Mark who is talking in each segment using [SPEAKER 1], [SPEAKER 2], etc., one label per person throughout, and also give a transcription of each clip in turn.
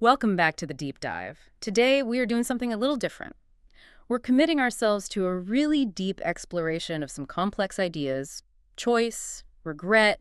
[SPEAKER 1] Welcome back to the deep dive. Today, we are doing something a little different. We're committing ourselves to a really deep exploration of some complex ideas, choice, regret,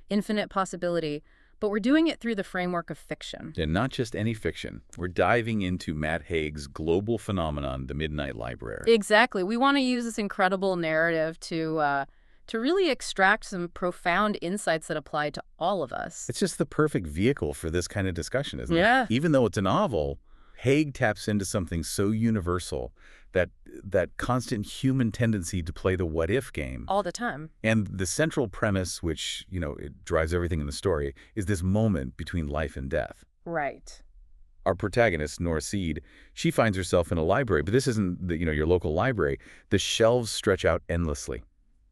[SPEAKER 1] infinite possibility, but we're doing it through the framework of fiction.
[SPEAKER 2] And not just any fiction. We're diving into Matt Haig's global phenomenon, the Midnight Library.
[SPEAKER 1] Exactly. We want to use this incredible narrative to really extract some profound insights that apply to all of us.
[SPEAKER 2] It's just the perfect vehicle for this kind of discussion, isn't
[SPEAKER 1] Yeah.
[SPEAKER 2] it? Even though it's a novel, Haig taps into something so universal, that constant human tendency to play the what-if game.
[SPEAKER 1] All the time.
[SPEAKER 2] And the central premise, which, it drives everything in the story, is this moment between life and death.
[SPEAKER 1] Right.
[SPEAKER 2] Our protagonist, Nora Seed, she finds herself in a library, but this isn't your local library. The shelves stretch out endlessly,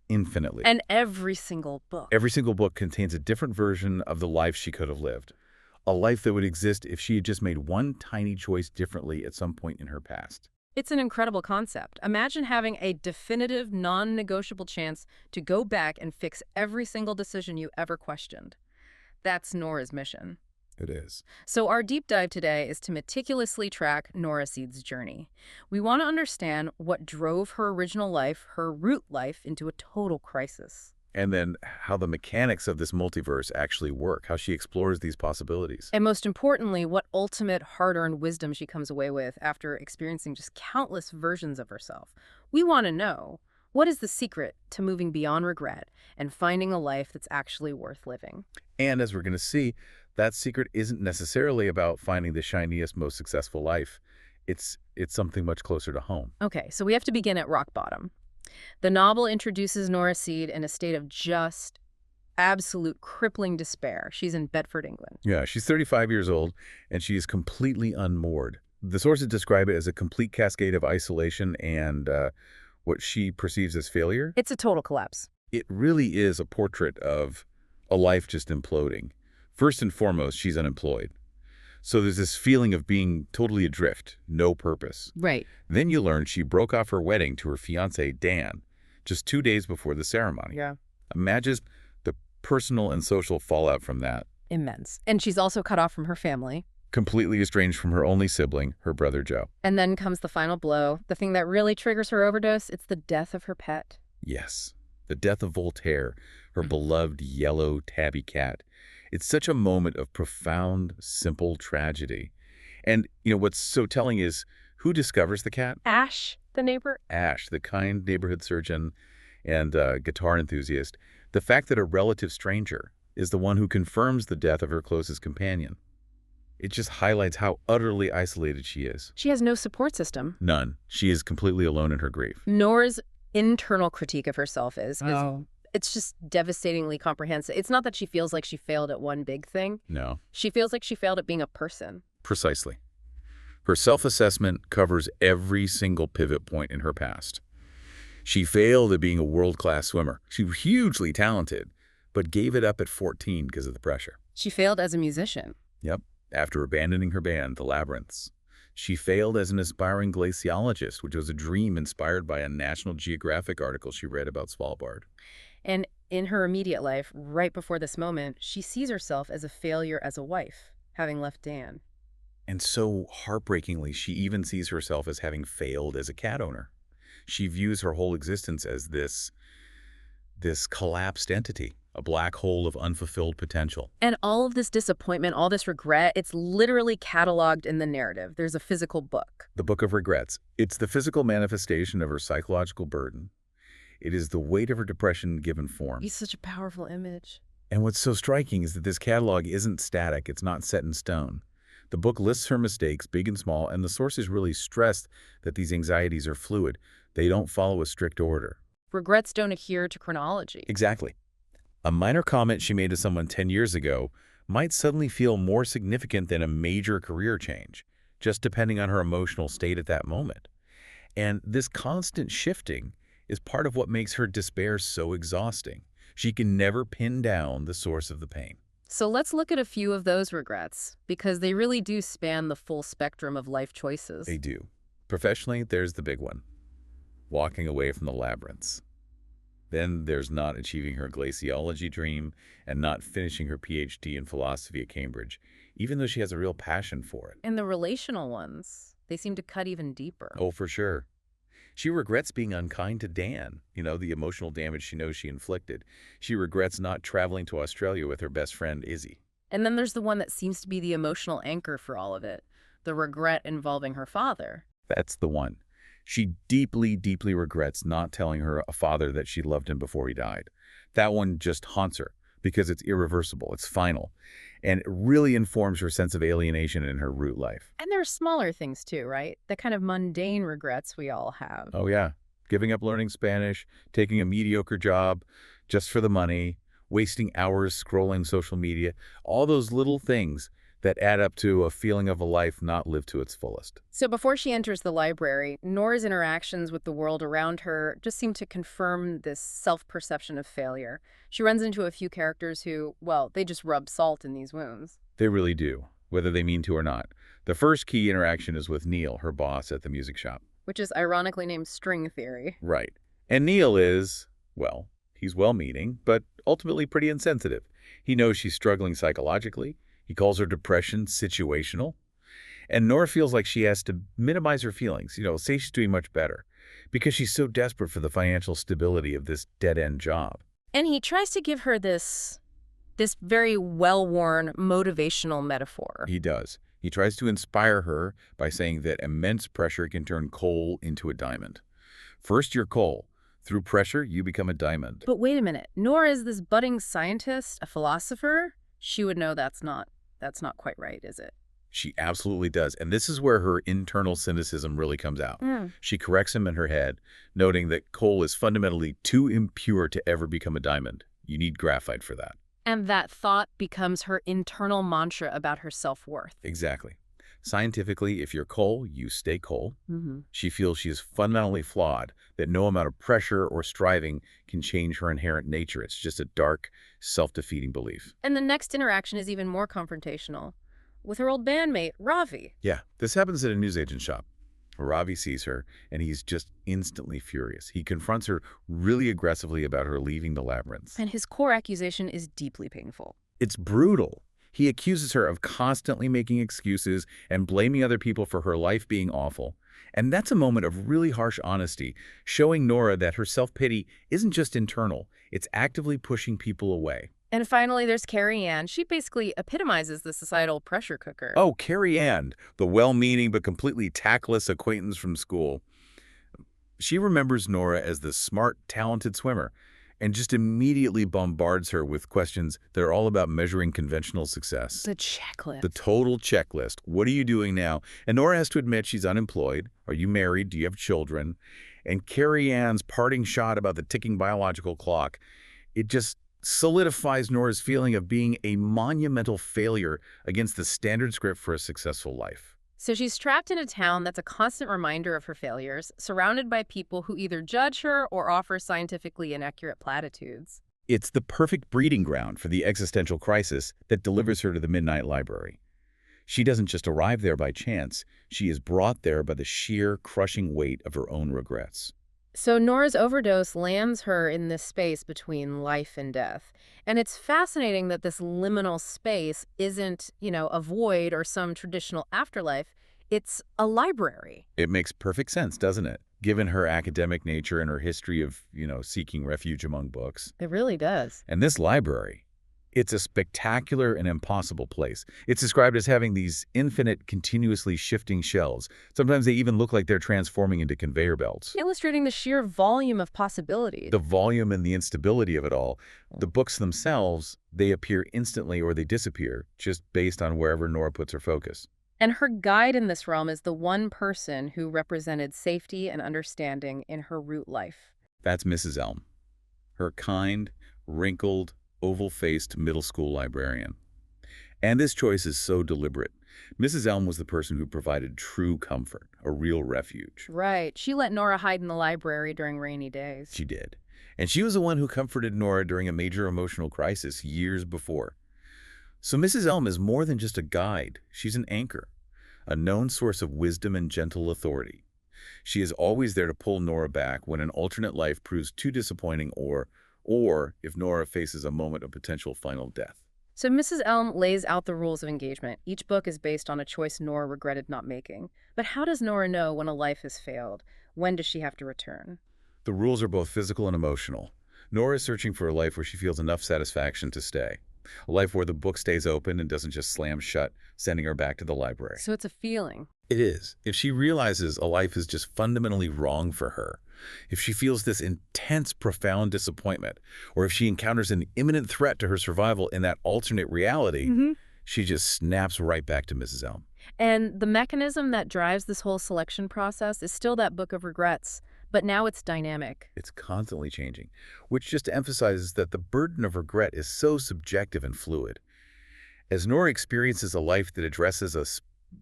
[SPEAKER 2] infinitely.
[SPEAKER 1] And every single book.
[SPEAKER 2] Every single book contains a different version of the life she could have lived. A life that would exist if she had just made one tiny choice differently at some point in her past.
[SPEAKER 1] It's an incredible concept. Imagine having a definitive, non-negotiable chance to go back and fix every single decision you ever questioned. That's Nora's mission.
[SPEAKER 2] It is.
[SPEAKER 1] So our deep dive today is to meticulously track Nora Seed's journey. We want to understand what drove her original life, her root life, into a total crisis.
[SPEAKER 2] And then how the mechanics of this multiverse actually work, how she explores these possibilities.
[SPEAKER 1] And most importantly, what ultimate hard-earned wisdom she comes away with after experiencing just countless versions of herself. We want to know, what is the secret to moving beyond regret and finding a life that's actually worth living?
[SPEAKER 2] And as we're going to see, that secret isn't necessarily about finding the shiniest, most successful life. It's something much closer to home.
[SPEAKER 1] Okay, so we have to begin at rock bottom. The novel introduces Nora Seed in a state of just absolute crippling despair. She's in Bedford, England.
[SPEAKER 2] Yeah, she's 35 years old, and she is completely unmoored. The sources describe it as a complete cascade of isolation and what she perceives as failure.
[SPEAKER 1] It's a total collapse.
[SPEAKER 2] It really is a portrait of a life just imploding. First and foremost, she's unemployed. So there's this feeling of being totally adrift, no purpose.
[SPEAKER 1] Right.
[SPEAKER 2] Then you learn she broke off her wedding to her fiancé, Dan, just 2 days before the ceremony.
[SPEAKER 1] Yeah.
[SPEAKER 2] Imagine the personal and social fallout from that.
[SPEAKER 1] Immense. And she's also cut off from her family.
[SPEAKER 2] Completely estranged from her only sibling, her brother Joe.
[SPEAKER 1] And then comes the final blow, the thing that really triggers her overdose. It's the death of her pet.
[SPEAKER 2] Yes, the death of Voltaire, her beloved yellow tabby cat. It's such a moment of profound, simple tragedy. And, what's so telling is who discovers the cat?
[SPEAKER 1] Ash, the neighbor.
[SPEAKER 2] Ash, the kind neighborhood surgeon and guitar enthusiast. The fact that a relative stranger is the one who confirms the death of her closest companion. It just highlights how utterly isolated she is.
[SPEAKER 1] She has no support system.
[SPEAKER 2] None. She is completely alone in her grief.
[SPEAKER 1] Nora's internal critique of herself is it's just devastatingly comprehensive. It's not that she feels like she failed at one big thing.
[SPEAKER 2] No.
[SPEAKER 1] She feels like she failed at being a person.
[SPEAKER 2] Precisely. Her self-assessment covers every single pivot point in her past. She failed at being a world-class swimmer. She was hugely talented, but gave it up at 14 because of the pressure.
[SPEAKER 1] She failed as a musician.
[SPEAKER 2] Yep. After abandoning her band, The Labyrinths. She failed as an aspiring glaciologist, which was a dream inspired by a National Geographic article she read about Svalbard.
[SPEAKER 1] And in her immediate life, right before this moment, she sees herself as a failure as a wife, having left Dan.
[SPEAKER 2] And so heartbreakingly, she even sees herself as having failed as a cat owner. She views her whole existence as this collapsed entity, a black hole of unfulfilled potential.
[SPEAKER 1] And all of this disappointment, all this regret, it's literally cataloged in the narrative. There's a physical book.
[SPEAKER 2] The Book of Regrets. It's the physical manifestation of her psychological burden. It is the weight of her depression given form.
[SPEAKER 1] It's such a powerful image.
[SPEAKER 2] And what's so striking is that this catalog isn't static. It's not set in stone. The book lists her mistakes, big and small, and the sources really stress that these anxieties are fluid. They don't follow a strict order.
[SPEAKER 1] Regrets don't adhere to chronology.
[SPEAKER 2] Exactly. A minor comment she made to someone 10 years ago might suddenly feel more significant than a major career change, just depending on her emotional state at that moment. And this constant shifting is part of what makes her despair so exhausting. She can never pin down the source of the pain.
[SPEAKER 1] So let's look at a few of those regrets, because they really do span the full spectrum of life choices.
[SPEAKER 2] They do. Professionally, there's the big one. Walking away from the labyrinths. Then there's not achieving her glaciology dream and not finishing her PhD in philosophy at Cambridge, even though she has a real passion for it.
[SPEAKER 1] And the relational ones, they seem to cut even deeper.
[SPEAKER 2] Oh, for sure. She regrets being unkind to Dan, the emotional damage she knows she inflicted. She regrets not traveling to Australia with her best friend, Izzy.
[SPEAKER 1] And then there's the one that seems to be the emotional anchor for all of it, the regret involving her father.
[SPEAKER 2] That's the one. She deeply, deeply regrets not telling her father that she loved him before he died. That one just haunts her because it's irreversible, it's final, and it really informs her sense of alienation in her root life.
[SPEAKER 1] And there are smaller things too, right? The kind of mundane regrets we all have.
[SPEAKER 2] Oh, yeah. Giving up learning Spanish, taking a mediocre job just for the money, wasting hours scrolling social media, all those little things that add up to a feeling of a life not lived to its fullest.
[SPEAKER 1] So before she enters the library, Nora's interactions with the world around her just seem to confirm this self-perception of failure. She runs into a few characters who, well, they just rub salt in these wounds.
[SPEAKER 2] They really do, whether they mean to or not. The first key interaction is with Neil, her boss at the music shop.
[SPEAKER 1] Which is ironically named String Theory.
[SPEAKER 2] Right. And Neil is, well, he's well-meaning, but ultimately pretty insensitive. He knows she's struggling psychologically. He calls her depression situational. And Nora feels like she has to minimize her feelings, say she's doing much better, because she's so desperate for the financial stability of this dead-end job.
[SPEAKER 1] And he tries to give her this very well-worn motivational metaphor.
[SPEAKER 2] He does. He tries to inspire her by saying that immense pressure can turn coal into a diamond. First, you're coal. Through pressure, you become a diamond.
[SPEAKER 1] But wait a minute. Nora is this budding scientist, a philosopher. She would know that's not quite right, is it?
[SPEAKER 2] She absolutely does. And this is where her internal cynicism really comes out. She corrects him in her head, noting that coal is fundamentally too impure to ever become a diamond. You need graphite for that.
[SPEAKER 1] And that thought becomes her internal mantra about her self-worth.
[SPEAKER 2] Exactly. Scientifically, if you're coal, you stay coal.
[SPEAKER 1] Mm-hmm.
[SPEAKER 2] She feels she is fundamentally flawed, that no amount of pressure or striving can change her inherent nature. It's just a dark, self-defeating belief.
[SPEAKER 1] And the next interaction is even more confrontational, with her old bandmate, Ravi.
[SPEAKER 2] Yeah, this happens at a newsagent shop. Ravi sees her, and he's just instantly furious. He confronts her really aggressively about her leaving the labyrinth.
[SPEAKER 1] And his core accusation is deeply painful.
[SPEAKER 2] It's brutal. He accuses her of constantly making excuses and blaming other people for her life being awful. And that's a moment of really harsh honesty, showing Nora that her self-pity isn't just internal, it's actively pushing people away.
[SPEAKER 1] And finally, there's Carrie Ann. She basically epitomizes the societal pressure cooker.
[SPEAKER 2] Oh, Carrie Ann, the well-meaning but completely tactless acquaintance from school. She remembers Nora as the smart, talented swimmer and just immediately bombards her with questions that are all about measuring conventional success.
[SPEAKER 1] The checklist.
[SPEAKER 2] The total checklist. What are you doing now? And Nora has to admit she's unemployed. Are you married? Do you have children? And Carrie Ann's parting shot about the ticking biological clock, it just solidifies Nora's feeling of being a monumental failure against the standard script for a successful life.
[SPEAKER 1] So she's trapped in a town that's a constant reminder of her failures, surrounded by people who either judge her or offer scientifically inaccurate platitudes.
[SPEAKER 2] It's the perfect breeding ground for the existential crisis that delivers her to the Midnight Library. She doesn't just arrive there by chance. She is brought there by the sheer, crushing weight of her own regrets.
[SPEAKER 1] So Nora's overdose lands her in this space between life and death. And it's fascinating that this liminal space isn't, a void or some traditional afterlife. It's a library.
[SPEAKER 2] It makes perfect sense, doesn't it? Given her academic nature and her history of, seeking refuge among books.
[SPEAKER 1] It really does.
[SPEAKER 2] And this library, it's a spectacular and impossible place. It's described as having these infinite, continuously shifting shelves. Sometimes they even look like they're transforming into conveyor belts.
[SPEAKER 1] Illustrating the sheer volume of possibilities.
[SPEAKER 2] The volume and the instability of it all. The books themselves, they appear instantly or they disappear, just based on wherever Nora puts her focus.
[SPEAKER 1] And her guide in this realm is the one person who represented safety and understanding in her root life.
[SPEAKER 2] That's Mrs. Elm. Her kind, wrinkled, oval-faced middle school librarian. And this choice is so deliberate. Mrs. Elm was the person who provided true comfort, a real refuge.
[SPEAKER 1] Right. She let Nora hide in the library during rainy days.
[SPEAKER 2] She did. And she was the one who comforted Nora during a major emotional crisis years before. So Mrs. Elm is more than just a guide. She's an anchor, a known source of wisdom and gentle authority. She is always there to pull Nora back when an alternate life proves too disappointing or if Nora faces a moment of potential final death.
[SPEAKER 1] So Mrs. Elm lays out the rules of engagement. Each book is based on a choice Nora regretted not making. But how does Nora know when a life has failed? When does she have to return?
[SPEAKER 2] The rules are both physical and emotional. Nora is searching for a life where she feels enough satisfaction to stay. A life where the book stays open and doesn't just slam shut, sending her back to the library.
[SPEAKER 1] So it's a feeling.
[SPEAKER 2] It is. If she realizes a life is just fundamentally wrong for her, if she feels this intense, profound disappointment, or if she encounters an imminent threat to her survival in that alternate reality, she just snaps right back to Mrs. Elm.
[SPEAKER 1] And the mechanism that drives this whole selection process is still that book of regrets, but now it's dynamic.
[SPEAKER 2] It's constantly changing, which just emphasizes that the burden of regret is so subjective and fluid. As Nora experiences a life that addresses a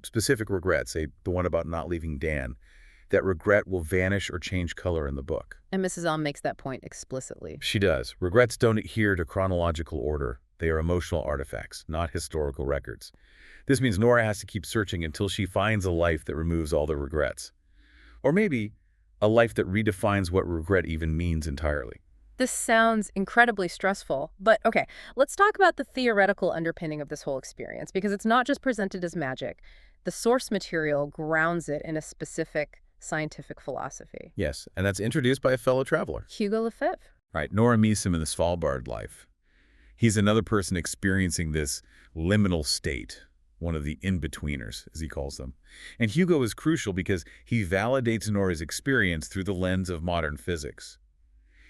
[SPEAKER 2] specific regret, say the one about not leaving Dan, that regret will vanish or change color in the book.
[SPEAKER 1] And Mrs. Elm makes that point explicitly.
[SPEAKER 2] She does. Regrets don't adhere to chronological order. They are emotional artifacts, not historical records. This means Nora has to keep searching until she finds a life that removes all the regrets. Or maybe a life that redefines what regret even means entirely.
[SPEAKER 1] This sounds incredibly stressful, but okay, let's talk about the theoretical underpinning of this whole experience, because it's not just presented as magic. The source material grounds it in a specific scientific philosophy.
[SPEAKER 2] Yes, and that's introduced by a fellow traveler.
[SPEAKER 1] Hugo Lefebvre.
[SPEAKER 2] Right, Nora meets him in the Svalbard life. He's another person experiencing this liminal state, one of the in-betweeners, as he calls them. And Hugo is crucial because he validates Nora's experience through the lens of modern physics.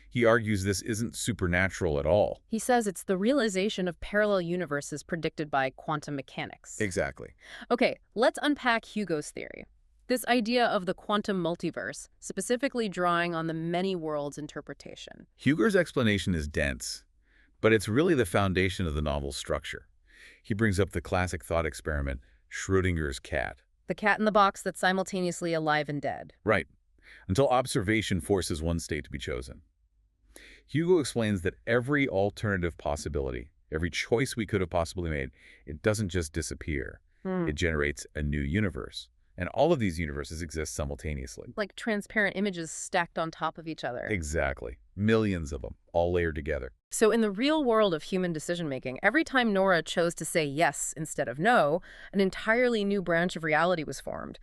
[SPEAKER 2] He argues this isn't supernatural at all.
[SPEAKER 1] He says it's the realization of parallel universes predicted by quantum mechanics.
[SPEAKER 2] Exactly.
[SPEAKER 1] Okay, let's unpack Hugo's theory. This idea of the quantum multiverse, specifically drawing on the many worlds interpretation.
[SPEAKER 2] Hugo's explanation is dense, but it's really the foundation of the novel's structure. He brings up the classic thought experiment, Schrödinger's cat.
[SPEAKER 1] The cat in the box that's simultaneously alive and dead.
[SPEAKER 2] Right, until observation forces one state to be chosen. Hugo explains that every alternative possibility, every choice we could have possibly made, it doesn't just disappear. It generates a new universe. And all of these universes exist simultaneously.
[SPEAKER 1] Like transparent images stacked on top of each other.
[SPEAKER 2] Exactly. Millions of them, all layered together.
[SPEAKER 1] So in the real world of human decision-making, every time Nora chose to say yes instead of no, an entirely new branch of reality was formed.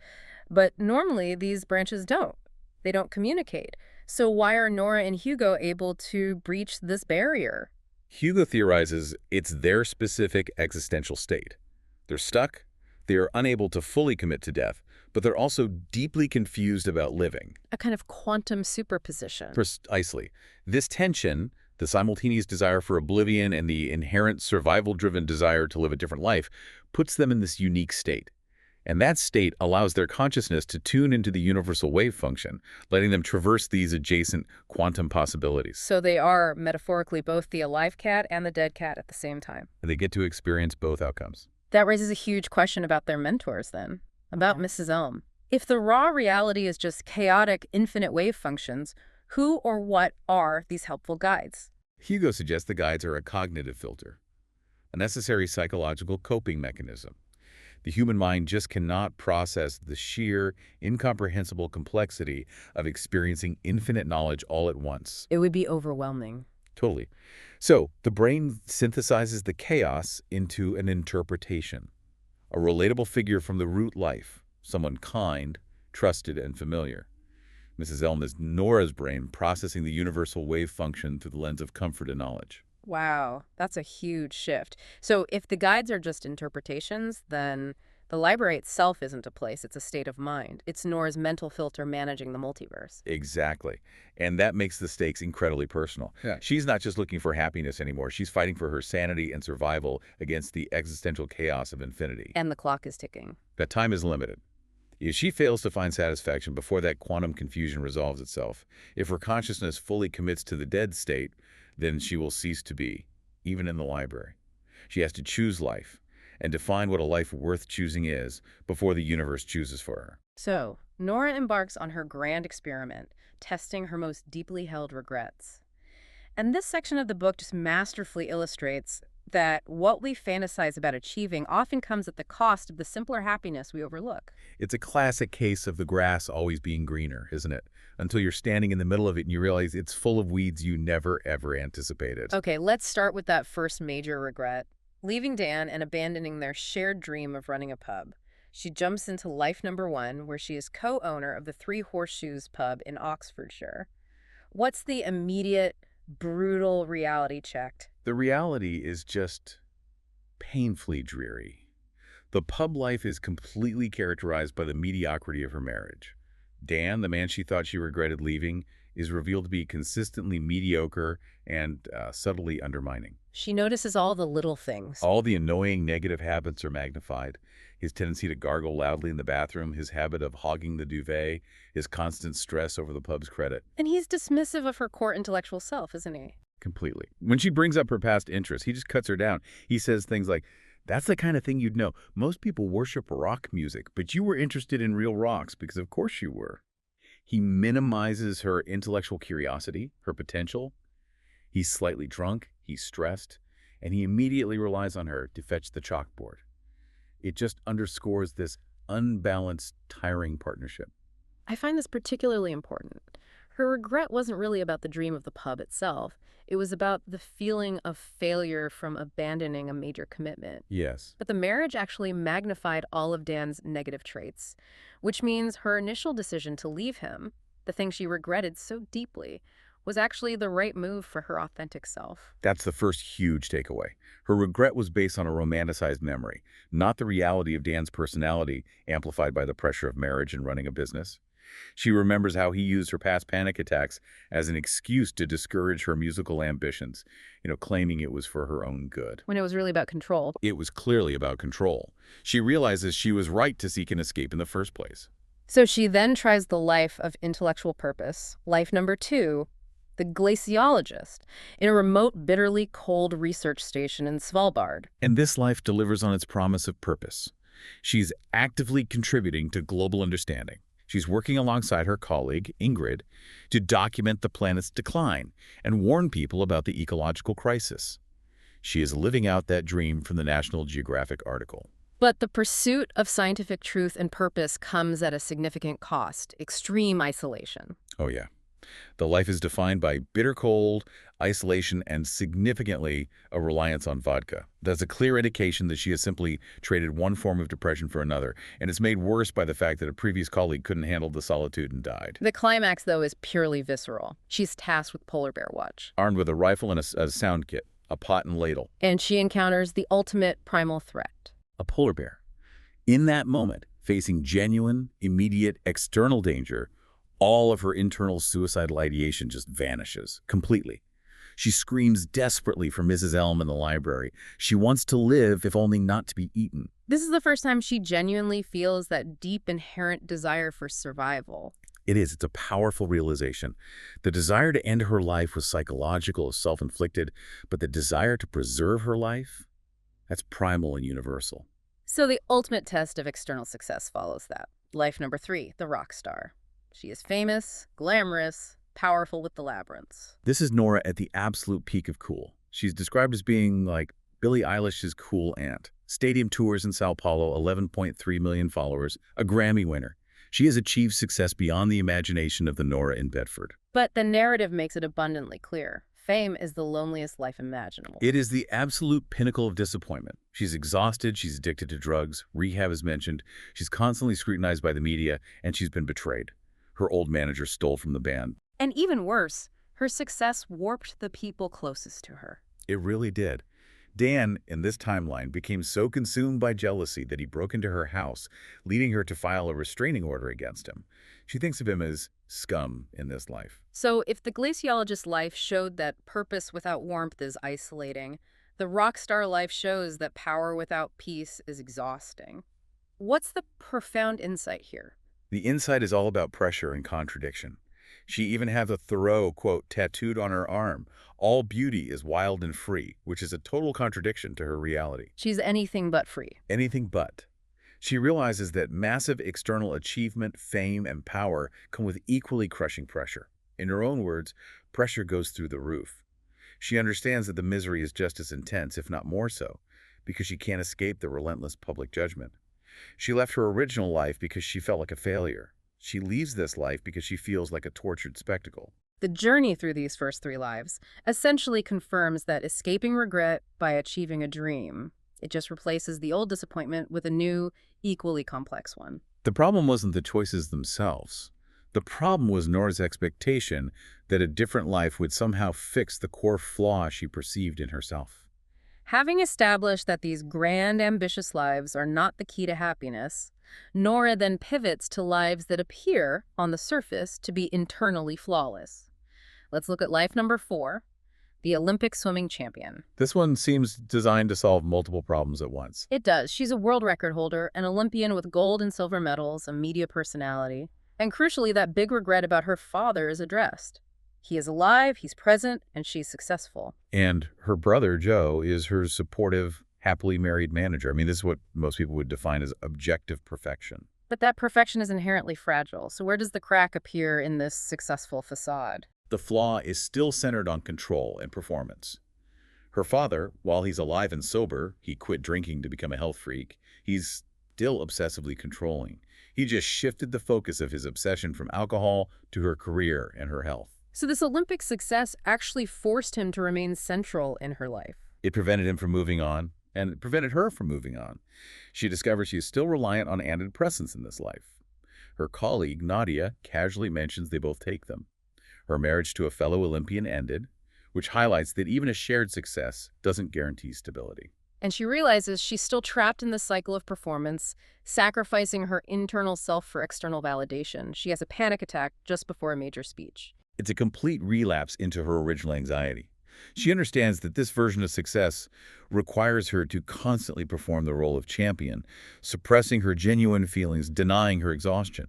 [SPEAKER 1] But normally, these branches don't. They don't communicate. So why are Nora and Hugo able to breach this barrier?
[SPEAKER 2] Hugo theorizes it's their specific existential state. They're stuck, they are unable to fully commit to death, but they're also deeply confused about living.
[SPEAKER 1] A kind of quantum superposition.
[SPEAKER 2] Precisely. This tension, the simultaneous desire for oblivion and the inherent survival-driven desire to live a different life, puts them in this unique state. And that state allows their consciousness to tune into the universal wave function, letting them traverse these adjacent quantum possibilities.
[SPEAKER 1] So they are, metaphorically, both the alive cat and the dead cat at the same time.
[SPEAKER 2] And they get to experience both outcomes.
[SPEAKER 1] That raises a huge question about their mentors, then. About Mrs. Elm. If the raw reality is just chaotic, infinite wave functions, who or what are these helpful guides?
[SPEAKER 2] Hugo suggests the guides are a cognitive filter, a necessary psychological coping mechanism. The human mind just cannot process the sheer, incomprehensible complexity of experiencing infinite knowledge all at once.
[SPEAKER 1] It would be overwhelming.
[SPEAKER 2] Totally. So, the brain synthesizes the chaos into an interpretation, a relatable figure from the root life, someone kind, trusted, and familiar. Mrs. Elm is Nora's brain processing the universal wave function through the lens of comfort and knowledge.
[SPEAKER 1] Wow, that's a huge shift. So if the guides are just interpretations, then the library itself isn't a place, it's a state of mind. It's Nora's mental filter managing the multiverse.
[SPEAKER 2] Exactly. And that makes the stakes incredibly personal.
[SPEAKER 3] Yeah.
[SPEAKER 2] She's not just looking for happiness anymore. She's fighting for her sanity and survival against the existential chaos of infinity.
[SPEAKER 1] And the clock is ticking.
[SPEAKER 2] That time is limited. If she fails to find satisfaction before that quantum confusion resolves itself, if her consciousness fully commits to the dead state, then she will cease to be, even in the library. She has to choose life and define what a life worth choosing is before the universe chooses for her.
[SPEAKER 1] So, Nora embarks on her grand experiment, testing her most deeply held regrets. And this section of the book just masterfully illustrates that what we fantasize about achieving often comes at the cost of the simpler happiness we overlook.
[SPEAKER 2] It's a classic case of the grass always being greener, isn't it? Until you're standing in the middle of it and you realize it's full of weeds you never, ever anticipated.
[SPEAKER 1] Okay, let's start with that first major regret. Leaving Dan and abandoning their shared dream of running a pub, she jumps into life number one, where she is co-owner of the Three Horseshoes pub in Oxfordshire. What's the immediate, brutal reality check?
[SPEAKER 2] The reality is just painfully dreary. The pub life is completely characterized by the mediocrity of her marriage. Dan, the man she thought she regretted leaving, is revealed to be consistently mediocre and subtly undermining.
[SPEAKER 1] She notices all the little things.
[SPEAKER 2] All the annoying negative habits are magnified. His tendency to gargle loudly in the bathroom, his habit of hogging the duvet, his constant stress over the pub's credit.
[SPEAKER 1] And he's dismissive of her core intellectual self, isn't he?
[SPEAKER 2] Completely. When she brings up her past interests, he just cuts her down. He says things like, "That's the kind of thing you'd know. Most people worship rock music, but you were interested in real rocks because of course you were." He minimizes her intellectual curiosity, her potential. He's slightly drunk, he's stressed, and he immediately relies on her to fetch the chalkboard. It just underscores this unbalanced, tiring partnership.
[SPEAKER 1] I find this particularly important. Her regret wasn't really about the dream of the pub itself. It was about the feeling of failure from abandoning a major commitment.
[SPEAKER 2] Yes.
[SPEAKER 1] But the marriage actually magnified all of Dan's negative traits, which means her initial decision to leave him, the thing she regretted so deeply, was actually the right move for her authentic self.
[SPEAKER 2] That's the first huge takeaway. Her regret was based on a romanticized memory, not the reality of Dan's personality amplified by the pressure of marriage and running a business. She remembers how he used her past panic attacks as an excuse to discourage her musical ambitions, claiming it was for her own good.
[SPEAKER 1] When it was really about control.
[SPEAKER 2] It was clearly about control. She realizes she was right to seek an escape in the first place.
[SPEAKER 1] So she then tries the life of intellectual purpose, life number two, the glaciologist, in a remote, bitterly cold research station in Svalbard.
[SPEAKER 2] And this life delivers on its promise of purpose. She's actively contributing to global understanding. She's working alongside her colleague, Ingrid, to document the planet's decline and warn people about the ecological crisis. She is living out that dream from the National Geographic article.
[SPEAKER 1] But the pursuit of scientific truth and purpose comes at a significant cost, extreme isolation.
[SPEAKER 2] Oh, yeah. The life is defined by bitter cold, isolation, and significantly a reliance on vodka. That's a clear indication that she has simply traded one form of depression for another, and it's made worse by the fact that a previous colleague couldn't handle the solitude and died.
[SPEAKER 1] The climax, though, is purely visceral. She's tasked with polar bear watch.
[SPEAKER 2] Armed with a rifle and a sound kit, a pot and ladle.
[SPEAKER 1] And she encounters the ultimate primal threat.
[SPEAKER 2] A polar bear. In that moment, facing genuine, immediate, external danger, all of her internal suicidal ideation just vanishes completely. She screams desperately for Mrs. Elm in the library. She wants to live, if only not to be eaten.
[SPEAKER 1] This is the first time she genuinely feels that deep inherent desire for survival.
[SPEAKER 2] It is. It's a powerful realization. The desire to end her life was psychological, self-inflicted, but the desire to preserve her life, that's primal and universal.
[SPEAKER 1] So the ultimate test of external success follows that. Life number three, the rock star. She is famous, glamorous, powerful with the labyrinths.
[SPEAKER 2] This is Nora at the absolute peak of cool. She's described as being like Billie Eilish's cool aunt. Stadium tours in Sao Paulo, 11.3 million followers, a Grammy winner. She has achieved success beyond the imagination of the Nora in Bedford.
[SPEAKER 1] But the narrative makes it abundantly clear. Fame is the loneliest life imaginable.
[SPEAKER 2] It is the absolute pinnacle of disappointment. She's exhausted, she's addicted to drugs, rehab is mentioned, she's constantly scrutinized by the media, and she's been betrayed. Her old manager stole from the band.
[SPEAKER 1] And even worse, her success warped the people closest to her.
[SPEAKER 2] It really did. Dan, in this timeline, became so consumed by jealousy that he broke into her house, leading her to file a restraining order against him. She thinks of him as scum in this life.
[SPEAKER 1] So if the glaciologist's life showed that purpose without warmth is isolating, the rock star life shows that power without peace is exhausting. What's the profound insight here?
[SPEAKER 2] The insight is all about pressure and contradiction. She even has a Thoreau quote tattooed on her arm. All beauty is wild and free, which is a total contradiction to her reality.
[SPEAKER 1] She's anything but free.
[SPEAKER 2] Anything but. She realizes that massive external achievement, fame, and power come with equally crushing pressure. In her own words, pressure goes through the roof. She understands that the misery is just as intense, if not more so, because she can't escape the relentless public judgment. She left her original life because she felt like a failure. She leaves this life because she feels like a tortured spectacle.
[SPEAKER 1] The journey through these first three lives essentially confirms that escaping regret by achieving a dream. It just replaces the old disappointment with a new, equally complex one.
[SPEAKER 2] The problem wasn't the choices themselves. The problem was Nora's expectation that a different life would somehow fix the core flaw she perceived in herself.
[SPEAKER 1] Having established that these grand, ambitious lives are not the key to happiness, Nora then pivots to lives that appear, on the surface, to be internally flawless. Let's look at life number 4, the Olympic swimming champion.
[SPEAKER 2] This one seems designed to solve multiple problems at once.
[SPEAKER 1] It does. She's a world record holder, an Olympian with gold and silver medals, a media personality. And crucially, that big regret about her father is addressed. He is alive, he's present, and she's successful.
[SPEAKER 2] And her brother, Joe, is her supportive, happily married manager. I mean, this is what most people would define as objective perfection.
[SPEAKER 1] But that perfection is inherently fragile. So where does the crack appear in this successful facade?
[SPEAKER 2] The flaw is still centered on control and performance. Her father, while he's alive and sober, he quit drinking to become a health freak, he's still obsessively controlling. He just shifted the focus of his obsession from alcohol to her career and her health.
[SPEAKER 1] So this Olympic success actually forced him to remain central in her life.
[SPEAKER 2] It prevented him from moving on, and it prevented her from moving on. She discovers she is still reliant on antidepressants in this life. Her colleague, Nadia, casually mentions they both take them. Her marriage to a fellow Olympian ended, which highlights that even a shared success doesn't guarantee stability.
[SPEAKER 1] And she realizes she's still trapped in the cycle of performance, sacrificing her internal self for external validation. She has a panic attack just before a major speech.
[SPEAKER 2] It's a complete relapse into her original anxiety. She understands that this version of success requires her to constantly perform the role of champion, suppressing her genuine feelings, denying her exhaustion.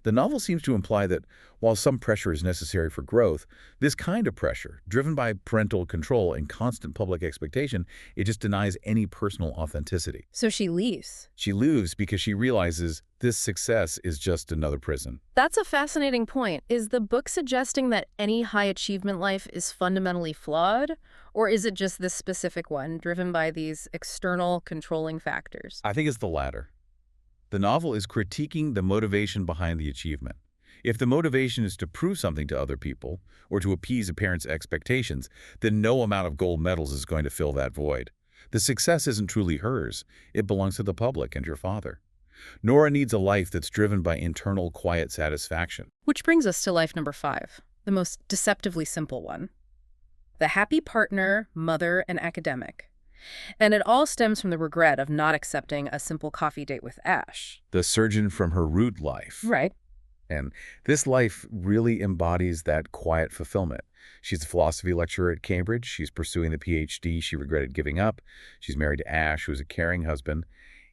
[SPEAKER 2] The novel seems to imply that while some pressure is necessary for growth, this kind of pressure, driven by parental control and constant public expectation, it just denies any personal authenticity.
[SPEAKER 1] So she leaves.
[SPEAKER 2] She leaves because she realizes this success is just another prison.
[SPEAKER 1] That's a fascinating point. Is the book suggesting that any high achievement life is fundamentally flawed? Or is it just this specific one, driven by these external controlling factors?
[SPEAKER 2] I think it's the latter. The novel is critiquing the motivation behind the achievement. If the motivation is to prove something to other people or to appease a parent's expectations, then no amount of gold medals is going to fill that void. The success isn't truly hers. It belongs to the public and your father. Nora needs a life that's driven by internal, quiet satisfaction.
[SPEAKER 1] Which brings us to life number 5, the most deceptively simple one. The happy partner, mother, and academic. And it all stems from the regret of not accepting a simple coffee date with Ash.
[SPEAKER 2] The surgeon from her root life.
[SPEAKER 1] Right.
[SPEAKER 2] And this life really embodies that quiet fulfillment. She's a philosophy lecturer at Cambridge. She's pursuing the PhD she regretted giving up. She's married to Ash, who's a caring husband,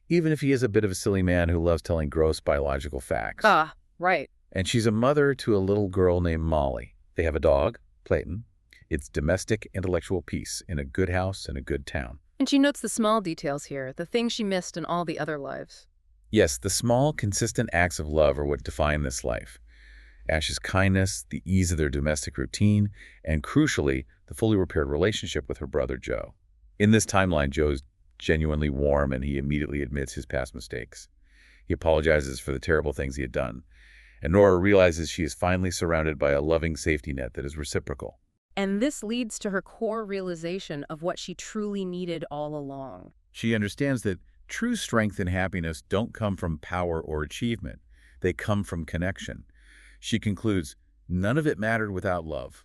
[SPEAKER 2] even if he is a bit of a silly man who loves telling gross biological facts.
[SPEAKER 1] Ah, right.
[SPEAKER 2] And she's a mother to a little girl named Molly. They have a dog, Clayton. It's domestic intellectual peace in a good house in a good town.
[SPEAKER 1] And she notes the small details here, the things she missed in all the other lives.
[SPEAKER 2] Yes, the small, consistent acts of love are what define this life. Ash's kindness, the ease of their domestic routine, and crucially, the fully repaired relationship with her brother Joe. In this timeline, Joe's genuinely warm and he immediately admits his past mistakes. He apologizes for the terrible things he had done. And Nora realizes she is finally surrounded by a loving safety net that is reciprocal.
[SPEAKER 1] And this leads to her core realization of what she truly needed all along.
[SPEAKER 2] She understands that true strength and happiness don't come from power or achievement. They come from connection. She concludes, none of it mattered without love.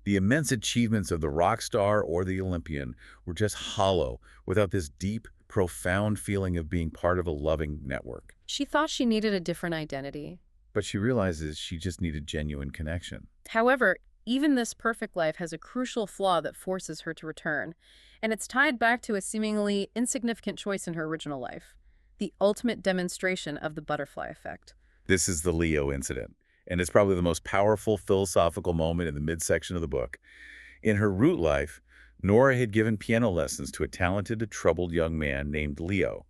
[SPEAKER 2] The immense achievements of the rock star or the Olympian were just hollow without this deep, profound feeling of being part of a loving network.
[SPEAKER 1] She thought she needed a different identity.
[SPEAKER 2] But she realizes she just needed genuine connection.
[SPEAKER 1] However, even this perfect life has a crucial flaw that forces her to return, and it's tied back to a seemingly insignificant choice in her original life, the ultimate demonstration of the butterfly effect.
[SPEAKER 2] This is the Leo incident, and it's probably the most powerful philosophical moment in the midsection of the book. In her root life, Nora had given piano lessons to a talented, troubled young man named Leo.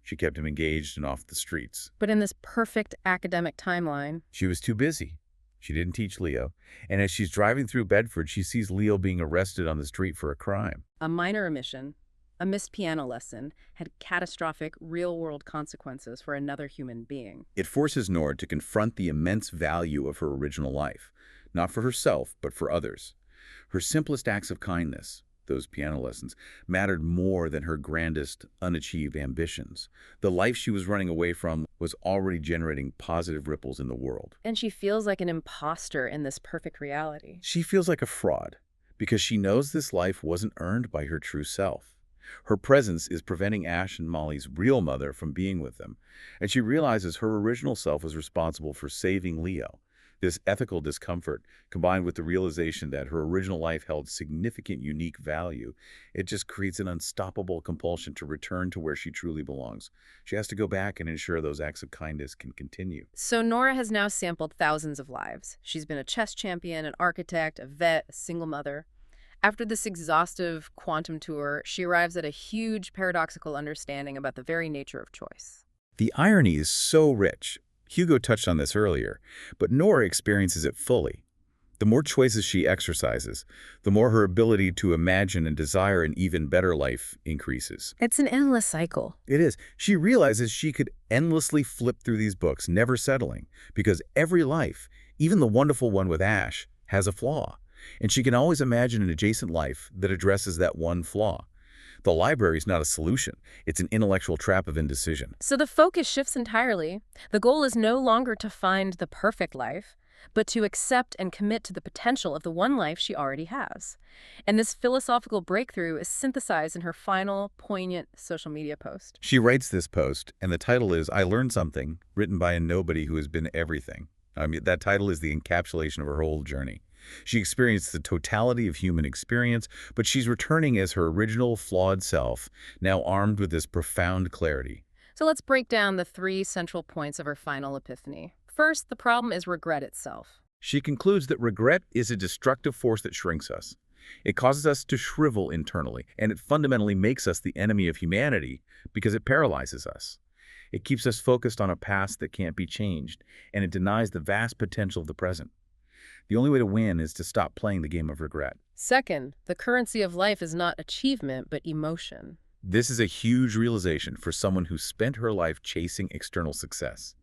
[SPEAKER 2] She kept him engaged and off the streets.
[SPEAKER 1] But in this perfect academic timeline,
[SPEAKER 2] she was too busy. She didn't teach Leo, and as she's driving through Bedford, she sees Leo being arrested on the street for a crime.
[SPEAKER 1] A minor omission, a missed piano lesson, had catastrophic, real-world consequences for another human being.
[SPEAKER 2] It forces Nora to confront the immense value of her original life, not for herself, but for others. Her simplest acts of kindness, those piano lessons, mattered more than her grandest, unachieved ambitions. The life she was running away from was already generating positive ripples in the world.
[SPEAKER 1] And she feels like an imposter in this perfect reality.
[SPEAKER 2] She feels like a fraud because she knows this life wasn't earned by her true self. Her presence is preventing Ash and Molly's real mother from being with them, and she realizes her original self was responsible for saving Leo. This ethical discomfort, combined with the realization that her original life held significant unique value, it just creates an unstoppable compulsion to return to where she truly belongs. She has to go back and ensure those acts of kindness can continue.
[SPEAKER 1] So Nora has now sampled thousands of lives. She's been a chess champion, an architect, a vet, a single mother. After this exhaustive quantum tour, she arrives at a huge paradoxical understanding about the very nature of choice.
[SPEAKER 2] The irony is so rich. Hugo touched on this earlier, but Nora experiences it fully. The more choices she exercises, the more her ability to imagine and desire an even better life increases.
[SPEAKER 1] It's an endless cycle.
[SPEAKER 2] It is. She realizes she could endlessly flip through these books, never settling, because every life, even the wonderful one with Ash, has a flaw. And she can always imagine an adjacent life that addresses that one flaw. The library is not a solution. It's an intellectual trap of indecision.
[SPEAKER 1] So the focus shifts entirely. The goal is no longer to find the perfect life, but to accept and commit to the potential of the one life she already has. And this philosophical breakthrough is synthesized in her final, poignant social media post.
[SPEAKER 2] She writes this post, and the title is "I Learned Something," written by a nobody who has been everything. I mean, that title is the encapsulation of her whole journey. She experienced the totality of human experience, but she's returning as her original, flawed self, now armed with this profound clarity.
[SPEAKER 1] So let's break down the three central points of her final epiphany. First, the problem is regret itself.
[SPEAKER 2] She concludes that regret is a destructive force that shrinks us. It causes us to shrivel internally, and it fundamentally makes us the enemy of humanity because it paralyzes us. It keeps us focused on a past that can't be changed, and it denies the vast potential of the present. The only way to win is to stop playing the game of regret.
[SPEAKER 1] Second, the currency of life is not achievement, but emotion.
[SPEAKER 2] This is a huge realization for someone who spent her life chasing external success.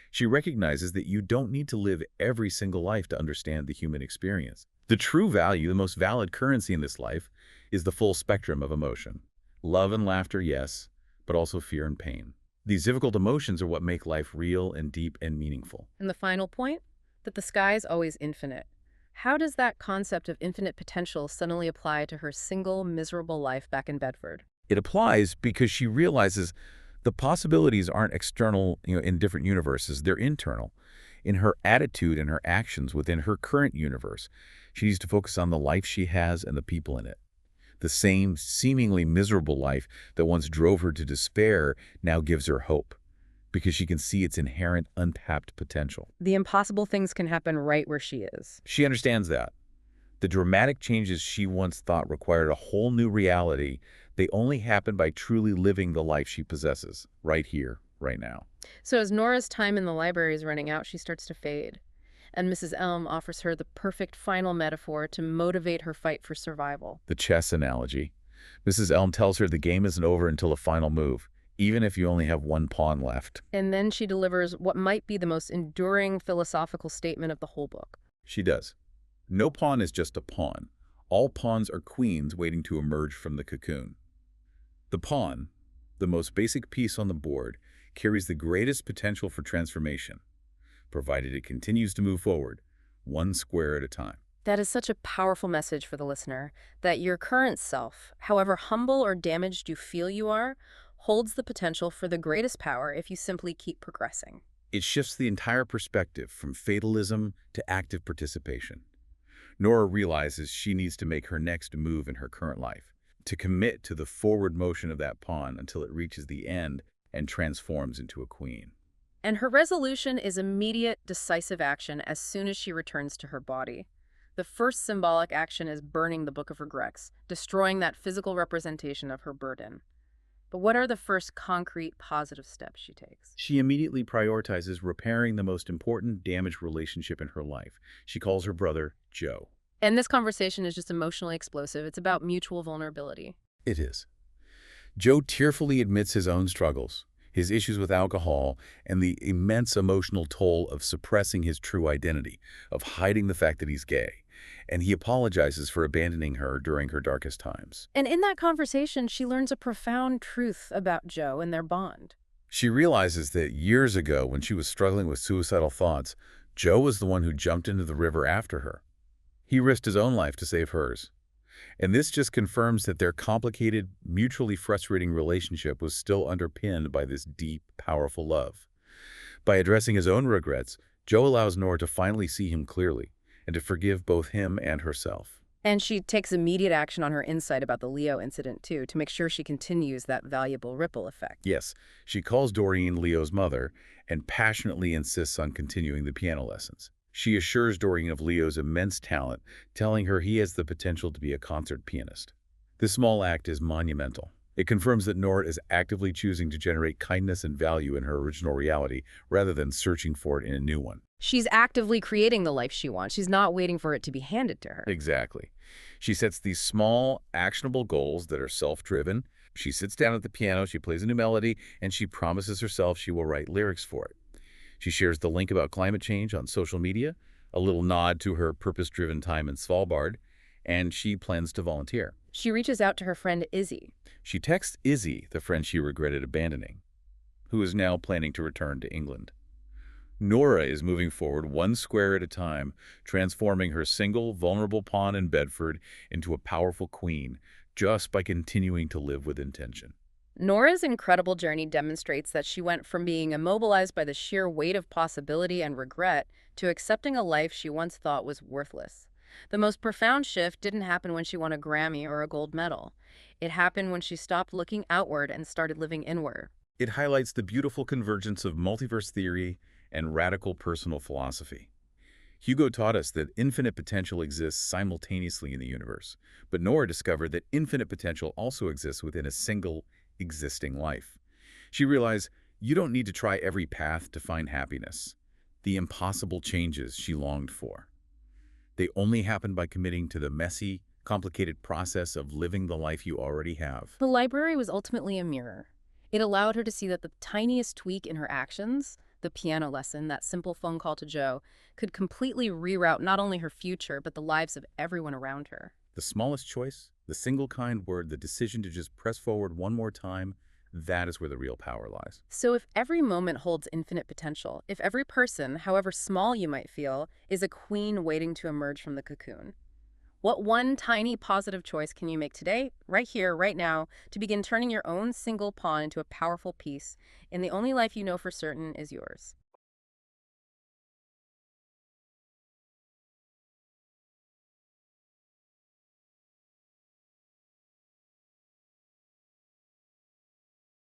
[SPEAKER 2] She recognizes that you don't need to live every single life to understand the human experience. The true value, the most valid currency in this life, is the full spectrum of emotion. Love and laughter, yes, but also fear and pain. These difficult emotions are what make life real and deep and meaningful.
[SPEAKER 1] And the final point? That the sky is always infinite. How does that concept of infinite potential suddenly apply to her single, miserable life back in Bedford?
[SPEAKER 2] It applies because she realizes the possibilities aren't external, in different universes. They're internal. In her attitude and her actions within her current universe, she needs to focus on the life she has and the people in it. The same seemingly miserable life that once drove her to despair now gives her hope, because she can see its inherent untapped potential.
[SPEAKER 1] The impossible things can happen right where she is.
[SPEAKER 2] She understands that. The dramatic changes she once thought required a whole new reality, they only happen by truly living the life she possesses, right here, right now.
[SPEAKER 1] So as Nora's time in the library is running out, she starts to fade. And Mrs. Elm offers her the perfect final metaphor to motivate her fight for survival.
[SPEAKER 2] The chess analogy. Mrs. Elm tells her the game isn't over until a final move, even if you only have one pawn left.
[SPEAKER 1] And then she delivers what might be the most enduring philosophical statement of the whole book.
[SPEAKER 2] She does. No pawn is just a pawn. All pawns are queens waiting to emerge from the cocoon. The pawn, the most basic piece on the board, carries the greatest potential for transformation, provided it continues to move forward, one square at a time.
[SPEAKER 1] That is such a powerful message for the listener, that your current self, however humble or damaged you feel you are, holds the potential for the greatest power if you simply keep progressing.
[SPEAKER 2] It shifts the entire perspective from fatalism to active participation. Nora realizes she needs to make her next move in her current life, to commit to the forward motion of that pawn until it reaches the end and transforms into a queen.
[SPEAKER 1] And her resolution is immediate, decisive action as soon as she returns to her body. The first symbolic action is burning the Book of Regrets, destroying that physical representation of her burden. But what are the first concrete, positive steps she takes?
[SPEAKER 2] She immediately prioritizes repairing the most important damaged relationship in her life. She calls her brother Joe.
[SPEAKER 1] And this conversation is just emotionally explosive. It's about mutual vulnerability.
[SPEAKER 2] It is. Joe tearfully admits his own struggles. his issues with alcohol, and the immense emotional toll of suppressing his true identity, of hiding the fact that he's gay. And he apologizes for abandoning her during her darkest times.
[SPEAKER 1] And in that conversation, she learns a profound truth about Joe and their bond.
[SPEAKER 2] She realizes that years ago, when she was struggling with suicidal thoughts, Joe was the one who jumped into the river after her. He risked his own life to save hers. And this just confirms that their complicated, mutually frustrating relationship was still underpinned by this deep, powerful love. By addressing his own regrets, Joe allows Nora to finally see him clearly and to forgive both him and herself.
[SPEAKER 1] And she takes immediate action on her insight about the Leo incident, too, to make sure she continues that valuable ripple effect.
[SPEAKER 2] Yes, she calls Doreen Leo's mother and passionately insists on continuing the piano lessons. She assures Doreen of Leo's immense talent, telling her he has the potential to be a concert pianist. This small act is monumental. It confirms that Nora is actively choosing to generate kindness and value in her original reality rather than searching for it in a new one.
[SPEAKER 1] She's actively creating the life she wants. She's not waiting for it to be handed to her.
[SPEAKER 2] Exactly. She sets these small, actionable goals that are self-driven. She sits down at the piano, she plays a new melody, and she promises herself she will write lyrics for it. She shares the link about climate change on social media, a little nod to her purpose-driven time in Svalbard, and she plans to volunteer.
[SPEAKER 1] She reaches out to her friend Izzy.
[SPEAKER 2] She texts Izzy, the friend she regretted abandoning, who is now planning to return to England. Nora is moving forward one square at a time, transforming her single, vulnerable pawn in Bedford into a powerful queen, just by continuing to live with intention.
[SPEAKER 1] Nora's incredible journey demonstrates that she went from being immobilized by the sheer weight of possibility and regret to accepting a life she once thought was worthless. The most profound shift didn't happen when she won a Grammy or a gold medal. It happened when she stopped looking outward and started living inward.
[SPEAKER 2] It highlights the beautiful convergence of multiverse theory and radical personal philosophy. Hugo taught us that infinite potential exists simultaneously in the universe, but Nora discovered that infinite potential also exists within a single, existing life. She realized you don't need to try every path to find happiness, the impossible changes she longed for. They only happen by committing to the messy, complicated process of living the life you already have.
[SPEAKER 1] The library was ultimately a mirror. It allowed her to see that the tiniest tweak in her actions, the piano lesson, that simple phone call to Joe, could completely reroute not only her future, but the lives of everyone around her.
[SPEAKER 2] The smallest choice, the single kind word, the decision to just press forward one more time, that is where the real power lies.
[SPEAKER 1] So if every moment holds infinite potential, if every person, however small you might feel, is a queen waiting to emerge from the cocoon, what one tiny positive choice can you make today, right here, right now, to begin turning your own single pawn into a powerful piece, and the only life you know for certain is yours?